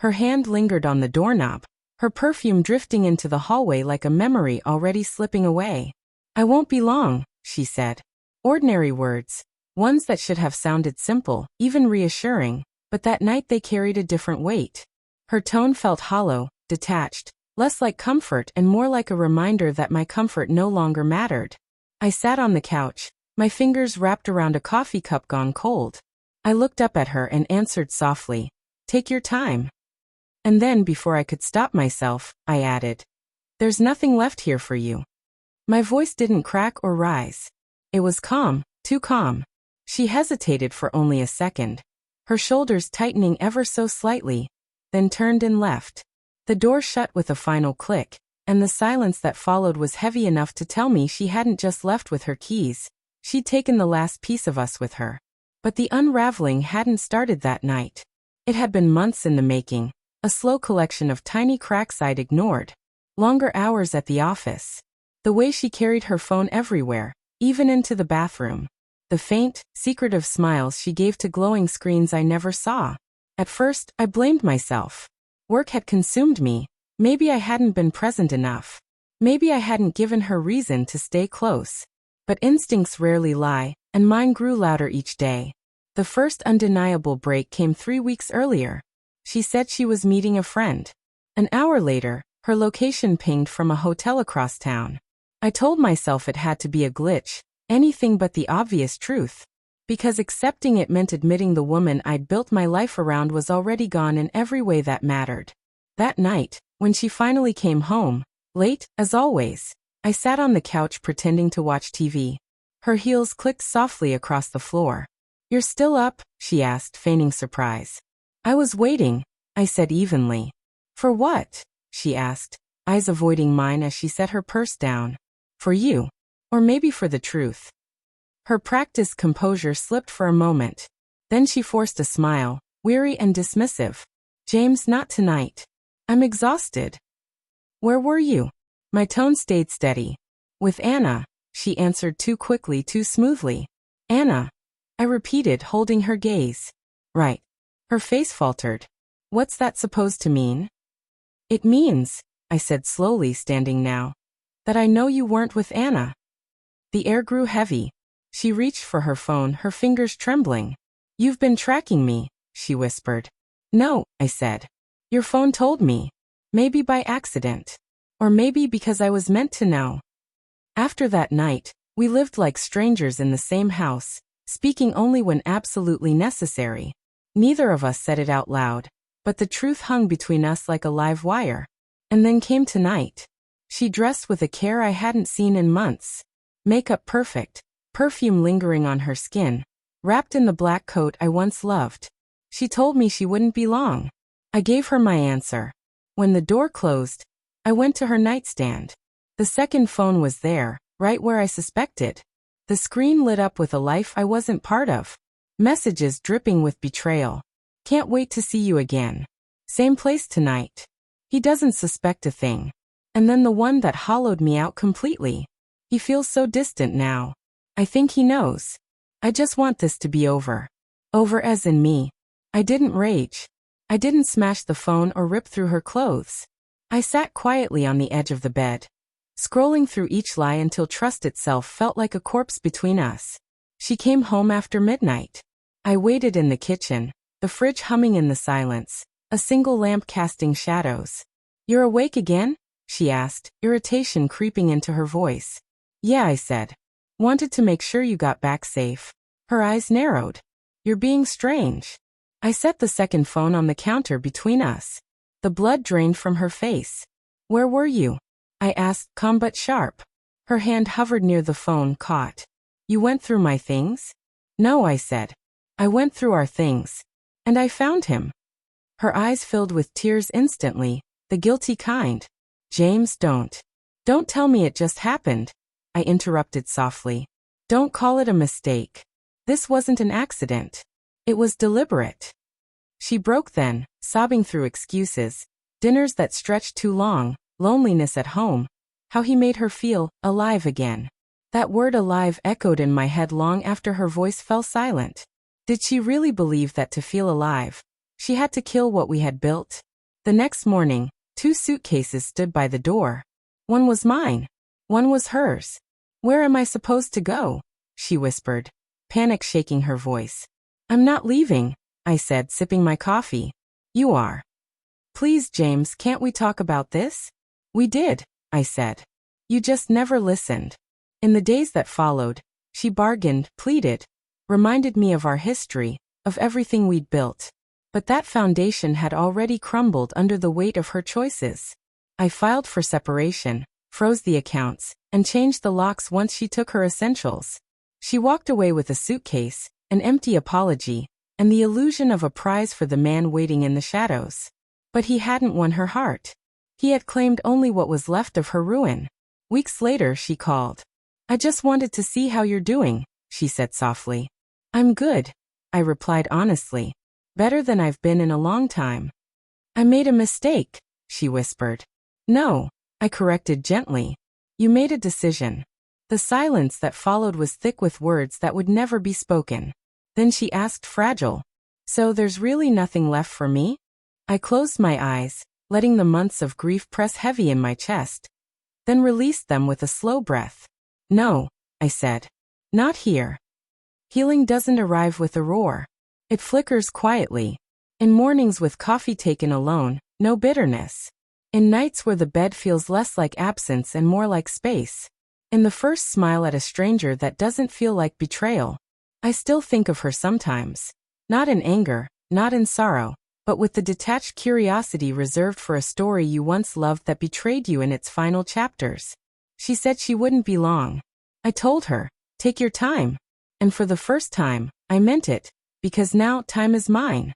Her hand lingered on the doorknob, her perfume drifting into the hallway like a memory already slipping away. "I won't be long," she said. Ordinary words, ones that should have sounded simple, even reassuring, but that night they carried a different weight. Her tone felt hollow, detached, less like comfort and more like a reminder that my comfort no longer mattered. I sat on the couch, my fingers wrapped around a coffee cup gone cold. I looked up at her and answered softly, "Take your time." And then, before I could stop myself, I added, "There's nothing left here for you." My voice didn't crack or rise. It was calm, too calm. She hesitated for only a second, her shoulders tightening ever so slightly, then turned and left. The door shut with a final click, and the silence that followed was heavy enough to tell me she hadn't just left with her keys, she'd taken the last piece of us with her. But the unraveling hadn't started that night. It had been months in the making, a slow collection of tiny cracks I'd ignored. Longer hours at the office. The way she carried her phone everywhere, even into the bathroom. The faint, secretive smiles she gave to glowing screens I never saw. At first, I blamed myself. Work had consumed me. Maybe I hadn't been present enough. Maybe I hadn't given her reason to stay close. But instincts rarely lie, and mine grew louder each day. The first undeniable break came 3 weeks earlier. She said she was meeting a friend. An hour later, her location pinged from a hotel across town. I told myself it had to be a glitch, anything but the obvious truth. Because accepting it meant admitting the woman I'd built my life around was already gone in every way that mattered. That night, when she finally came home, late, as always, I sat on the couch pretending to watch TV. Her heels clicked softly across the floor. "You're still up?" she asked, feigning surprise. "I was waiting," I said evenly. "For what?" she asked, eyes avoiding mine as she set her purse down. "For you. Or maybe for the truth." Her practiced composure slipped for a moment. Then she forced a smile, weary and dismissive. "James, not tonight. I'm exhausted." "Where were you?" My tone stayed steady. "With Anna," she answered too quickly, too smoothly. "Anna," I repeated, holding her gaze. "Right." Her face faltered. "What's that supposed to mean?" "It means," I said slowly, standing now, "that I know you weren't with Anna." The air grew heavy. She reached for her phone, her fingers trembling. "You've been tracking me," she whispered. "No," I said. "Your phone told me. Maybe by accident. Or maybe because I was meant to know." After that night, we lived like strangers in the same house, speaking only when absolutely necessary. Neither of us said it out loud, but the truth hung between us like a live wire. And then came tonight. She dressed with a care I hadn't seen in months. Makeup perfect, perfume lingering on her skin, wrapped in the black coat I once loved. She told me she wouldn't be long. I gave her my answer. When the door closed, I went to her nightstand. The second phone was there, right where I suspected. The screen lit up with a life I wasn't part of. Messages dripping with betrayal. "Can't wait to see you again. Same place tonight." He doesn't suspect a thing. And then the one that hollowed me out completely. He feels so distant now. I think he knows. I just want this to be over. Over as in me. I didn't rage. I didn't smash the phone or rip through her clothes. I sat quietly on the edge of the bed, scrolling through each lie until trust itself felt like a corpse between us. She came home after midnight. I waited in the kitchen, the fridge humming in the silence, a single lamp casting shadows. "You're awake again?" she asked, irritation creeping into her voice. "Yeah," I said. "Wanted to make sure you got back safe." Her eyes narrowed. "You're being strange." I set the second phone on the counter between us. The blood drained from her face. "Where were you?" I asked, calm but sharp. Her hand hovered near the phone, caught. "You went through my things?" "No," I said. "I went through our things. And I found him." Her eyes filled with tears instantly, the guilty kind. "James, don't. Don't tell me it just happened," I interrupted softly. "Don't call it a mistake. This wasn't an accident. It was deliberate." She broke then, sobbing through excuses, dinners that stretched too long, loneliness at home, how he made her feel alive again. That word alive echoed in my head long after her voice fell silent. Did she really believe that to feel alive, she had to kill what we had built? The next morning, 2 suitcases stood by the door. One was mine. One was hers. Where am I supposed to go? She whispered, panic shaking her voice. I'm not leaving, I said, sipping my coffee. You are. Please, James, can't we talk about this? We did, I said. You just never listened. In the days that followed, she bargained, pleaded, reminded me of our history, of everything we'd built. But that foundation had already crumbled under the weight of her choices. I filed for separation, froze the accounts, and changed the locks once she took her essentials. She walked away with a suitcase, an empty apology, and the illusion of a prize for the man waiting in the shadows. But he hadn't won her heart. He had claimed only what was left of her ruin. Weeks later, she called. I just wanted to see how you're doing, she said softly. I'm good, I replied honestly. Better than I've been in a long time. I made a mistake, she whispered. No, I corrected gently. You made a decision. The silence that followed was thick with words that would never be spoken. Then she asked, fragile. So there's really nothing left for me? I closed my eyes, letting the months of grief press heavy in my chest. Then released them with a slow breath. No, I said. Not here. Healing doesn't arrive with a roar. It flickers quietly. In mornings with coffee taken alone, no bitterness. In nights where the bed feels less like absence and more like space. In the first smile at a stranger that doesn't feel like betrayal. I still think of her sometimes. Not in anger, not in sorrow, but with the detached curiosity reserved for a story you once loved that betrayed you in its final chapters. She said she wouldn't be long. I told her, take your time. And for the first time, I meant it, because now time is mine.